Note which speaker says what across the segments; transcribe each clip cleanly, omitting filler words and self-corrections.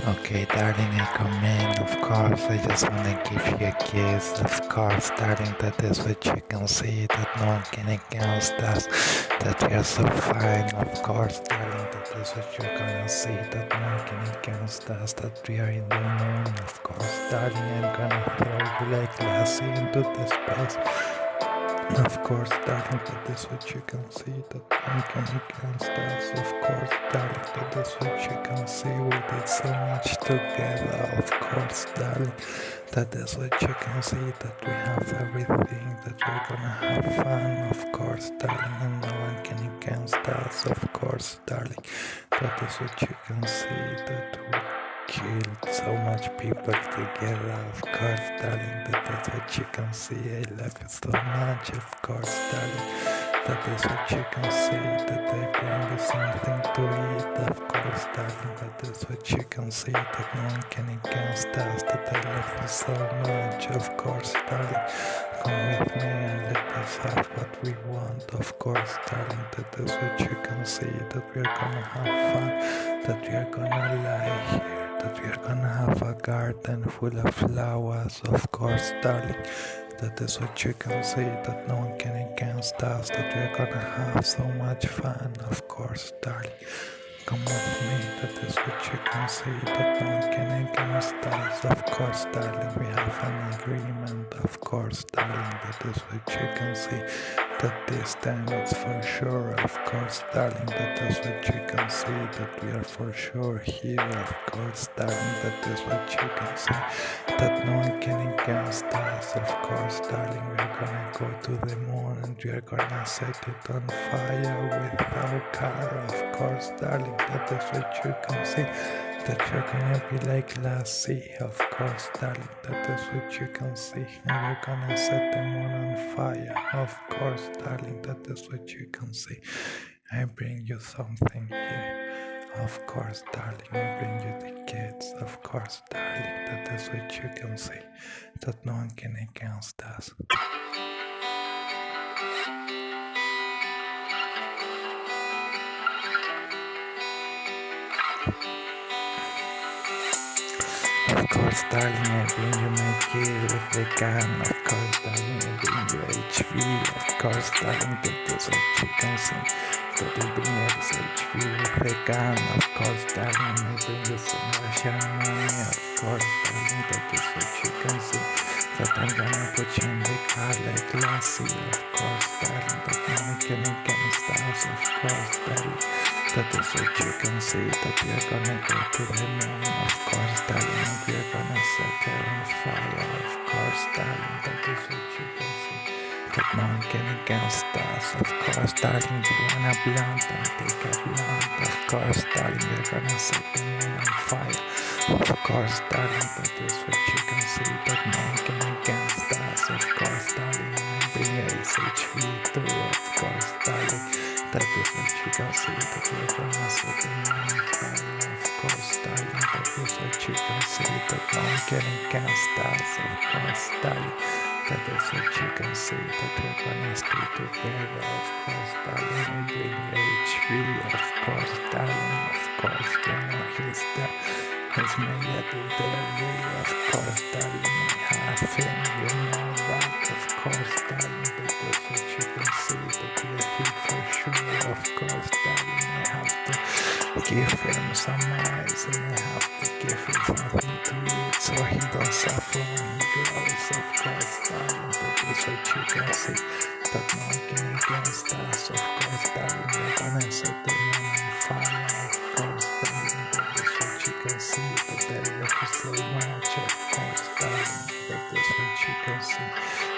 Speaker 1: Okay, darling, I come in. Of course, I just wanna give you a kiss. Of course, darling, that is what you can see. That no one can against us. That we are so fine. Of course, darling, that is what you're gonna see. That no one can against us. That we are in the moon. Of course, darling, I'm gonna throw you like Lassie into the space. Of course, darling, that is what you can see. That no one can against us. Of course, darling, that is what you can see. We did so much together. Of course, darling, that is what you can see. That we have everything. That we're gonna have fun. Of course, darling, and no one can against us. Of course, darling, that is what you can see. That we killed so much people together. Of course, darling, that is what you can see. I love you so much. Of course, darling, that is what you can see. That I bring you something to eat. Of course, darling, that is what you can see. That no one can against us. That I love you so much. Of course, darling, come with me and let us have what we want. Of course, darling, that is what you can see. That we are gonna have fun. That we are gonna lie here. That we are gonna have a garden full of flowers. Of course, darling, that is what you can see. That no one can against us. That we are gonna have so much fun. Of course, darling, come with me. That is what you can see. That no one can against us. Of course, darling, we have an agreement. Of course, darling, that is what you can see. That this time it's for sure. Of course, darling, that is what you can see. That we are for sure here. Of course, darling, that is what you can see. That no one can against us. Of course, darling, we are gonna go to the moon and we are gonna set it on fire with our car. Of course, darling, that is what you can see. That you're gonna be like Lassie. Of course, darling, that is what you can see. And we're gonna set the moon on fire. Of course, darling, that is what you can see. I bring you something here. Of course, darling, I bring you the kids. Of course, darling, that is what you can see. That no one can against us. Of course, darling, I bring you my kid with the gun. Of course, darling, I bring you HV. Of course, darling, that is what you can see. That I bring you this HV with the gun. Of course, darling, I bring you some Russian money. Of course, darling, that is what you can see. That I'm gonna put you in the car like Lassie. Of course, darling, that no one can against us. Of course, darling, that is what you can see. That we are gonna go to the moon. Of course, darling, and we are gonna set her on fire. Of course, darling, that is what you can see. That no one can against us. Of course, darling, you want a blunt and take a blunt. Of course, darling, we're gonna set the moon on fire. Of course, darling, that is what you can see. That no one can against us. Of course, darling, I bring SHV too. Of course, darling, that is what you can see. That we're gonna set the moon on fire. Of course, darling, that is what you can see. That no one can against us. Of course, darling, that is what you can see. That we're gonna stay together. Of course, darling, I bring HV. Of course, darling, of course, you know he's there. He's my little baby. Of course, darling, I have him. You know that. Of course, darling, that is what you can see. That we're here for sure. Of course, darling, I have to give him some eyes and I have to give him something to eat so he don't suffer when he grows. Of course, darling, that is what you can see. That no one can against us. Of course, darling, we're gonna set the moon on fire. Of course, darling, that is what you can see. That I love you so much. Of course, darling, that is what you can see.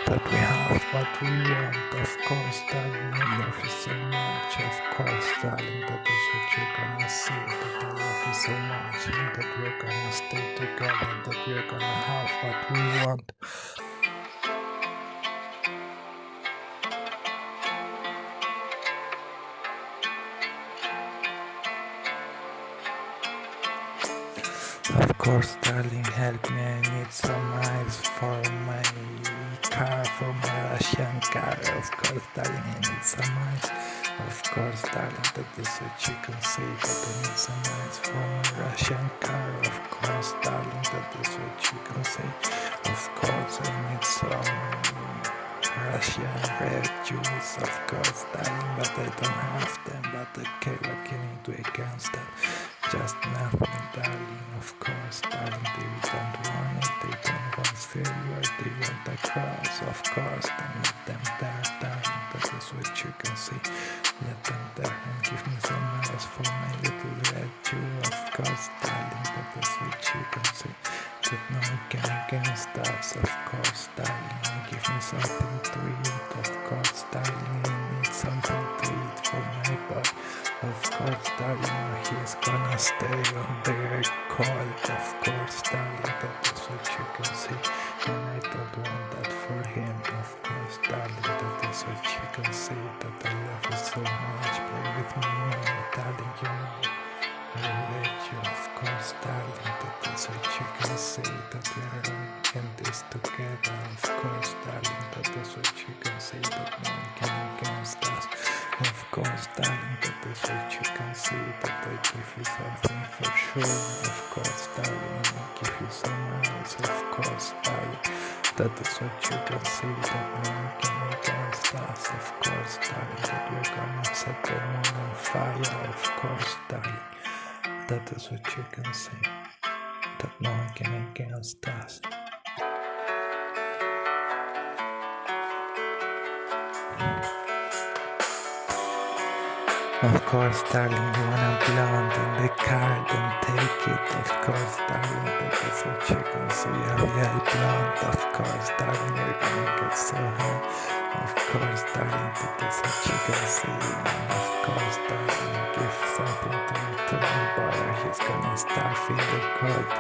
Speaker 1: That we have what we want. Of course, darling, I love you so much. Of course, darling, that is what you're gonna see. That I love you so much. And that we're gonna stay together. That we're gonna have what we want. Of course, darling, help me. I need some ice for my car, for my Russian car. Of course, darling, I need some ice. Of course, darling, that is what you can say. That I need some ice for my Russian car. Of course. course, darling, that is what you can say. Of course, I need some Russian red juice, of course, darling, but I don't have them. But okay, what can I do against that? Just nothing, darling, of course, darling, they don't want it, they don't want failure, they want a cross, of course, then let them there, darling, that is what you can see. Let them there and give me some else for my little red jewel, of course, darling, that is what you can see. That no one can against us, of course, darling, and give me something to eat, of course, darling, I need something to eat for my body, of course, darling, he's gonna stay on the cold, of course, darling, that is what you can see, and I don't want that for him, of course, darling, that is what you can see, that I love you so much, play with me, money, darling, you know. I let you, of course, darling, that is what you can see, that we are in this together, of course, darling, that is what you can see, that no one can against us, of course, darling, that is what you can see, that I give you something for sure, of course, darling, I give you some else, of course, darling, that is what you can see, that no one can against us, of course, darling, that we're gonna set the moon on fire, of course, darling. That is what you can see, that no one can against us. Of course, darling, you wanna blonde in the car, then take it. Of course, darling, that is what you can see. A real blonde, of course, darling, you're gonna get so high. Of course, darling, that is what you can see. And of course, darling, give something to my brother, he's gonna starve in the cold.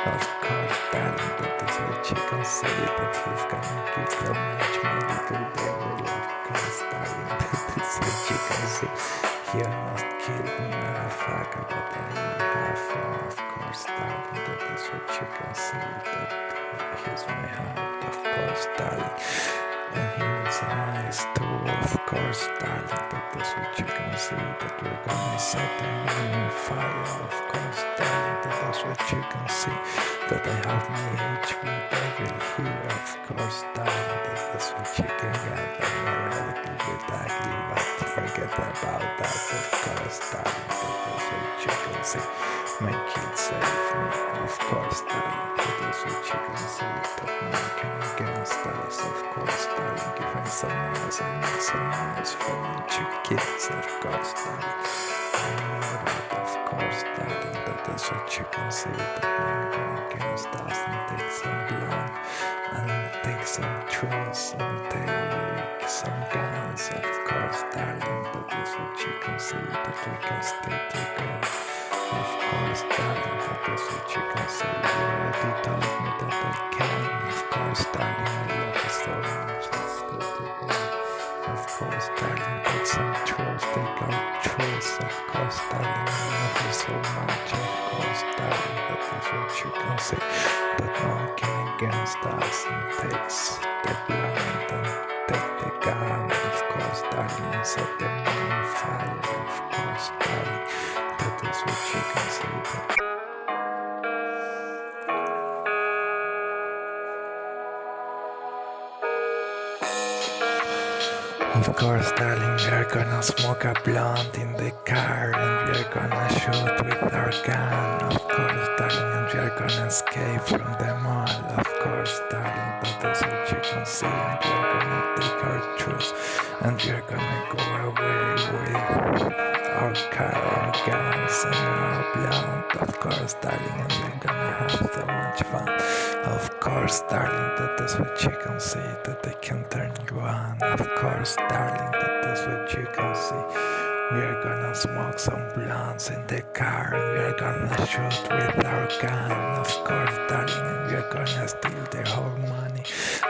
Speaker 1: Of course, darling, that is what you can see, that he's gonna give so much, my little devil. Of course, darling, that is what you can see. He almost killed me, motherfucker, but I have him, of course, darling, that is what you can see, that he's my heart, of course, darling. And he needs some ice too, of course, darling, that is what you can see, that we're gonna set the moon on fire, of course, darling, that is what you can see, that I have my HV devil here, of course, darling, that is what you can get, I'm a little bit ugly, but forget about that, of course, darling, that is what you can see, my kids save me, of course, darling, that is what you can see, that no one can against us, of course, darling, give me some eyes, I need some eyes for my two kids, of course, darling, I know that, of course, darling, that is what you can see, that no one can against us, and take some blood, and take some trust, and take some guns, of course, darling, that is what you can see, that we can stay together, of course, darling, that is what you can see, you already told me that I can, of course, darling, I love you so much, let's go together, of course, darling, take some trust, take out trust, of course, darling, I love you so much, of course, darling, that is what you can see, that no one can against us, and takes the blunt, and take the gun, of course, darling, and set the moon on fire, of course, darling, that is what you can see, that of course, darling, we are gonna smoke a blunt in the car, and we are gonna shoot with our gun, of course, darling, and we are gonna escape from them all, of course, darling, that is what you can see, and we are gonna take our truth, and we are gonna go away with our car, our guns, and our blunt, of course, darling, and we are gonna have so much fun, of course, darling, that is what you can see, that I can turn you on, of course, darling, that is what you can see. We are gonna smoke some blunts in the car, and we are gonna shoot with our gun, of course, darling, and we are gonna steal their whole money.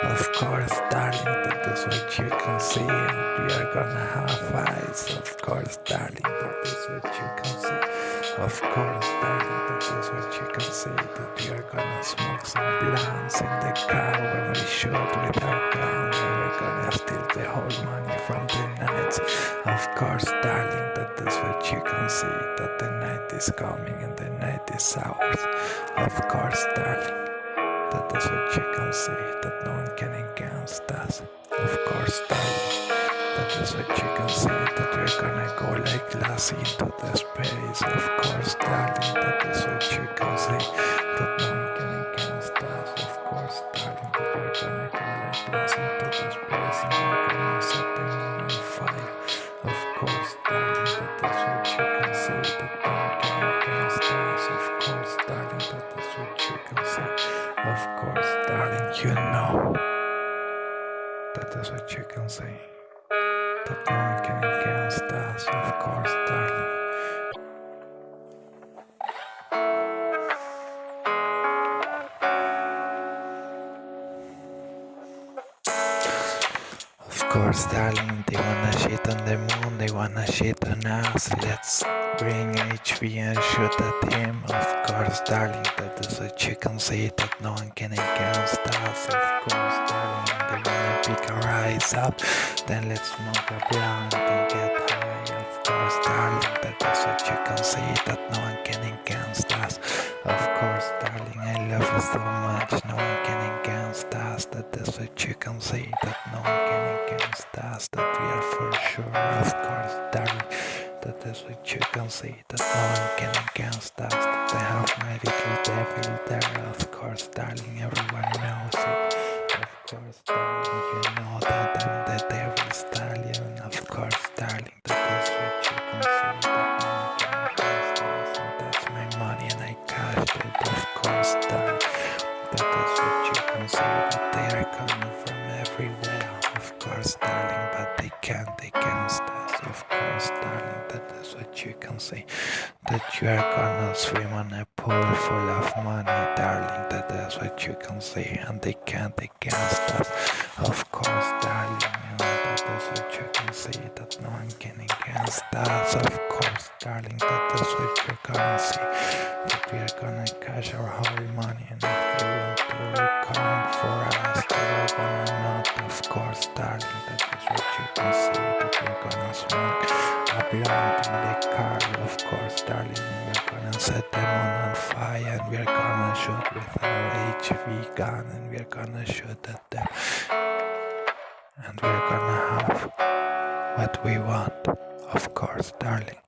Speaker 1: Of course, darling, that is what you can see. And we are gonna have fights. Of course, darling, that is what you can see. Of course, darling, that is what you can see. That we are gonna smoke some blunts in the car when we shoot with our guns. And we're gonna steal the whole money from the nights. Of course, darling, that is what you can see. That the night is coming and the night is ours. Of course, darling, that is what you can see. That no one can against us. Of course, darling, that is what you can see. That we're gonna go like Lassie into the space. Of course, darling, that is what you can see. That no one can against us. Of course, darling, that we're gonna go like Lassie into the space. And we're gonna set them all on fire. Of course, darling, that is what you can see. That no one can against us. Of course, darling, that is what you can see. Of course, darling, you know. That is what you can see. That no one can against us. Of course, darling. Of course, darling, they wanna shit on the moon, they wanna shit on us. Let's bring HV and shoot at him. Of course, darling, that is what you can see. That no one can against us. Of course, darling, they wanna pick our eyes up. Then let's smoke a blunt and get high. Of course, darling, that is what you can see. That no one can against us. Of course, darling, I love you so much. No one can against us. That is what you can see. That no one can against us. That we are for sure. Of course, darling, that is what you can see. That no one can against us. That I have my little devil there. Of course, darling, everyone knows it. Of course, darling, you know that I'm the devil's stallion. Of course, darling, that is what you can see. That no one can against us. And that's my money and I cashed it. Of course, darling, that is what you can see. That they are coming from everywhere. Of course, darling, but they can't against us. Of course, darling, that is what you can see. That you are gonna swim on a pool full of money, darling. That is what you can see. And they can't against us. Of course, darling, that is what you can see. That no one can against us. Of course, darling, that is what you're gonna see. That we are gonna cash our whole money. And if they want to come for us, they are gonna not. Of course, darling, that is what you can see. That we're gonna smoke a blunt in the car. Of course, darling, we're gonna set them on fire. And we're gonna shoot with our HV gun. And we're gonna shoot at them. And we're gonna have what we want. Of course, darling.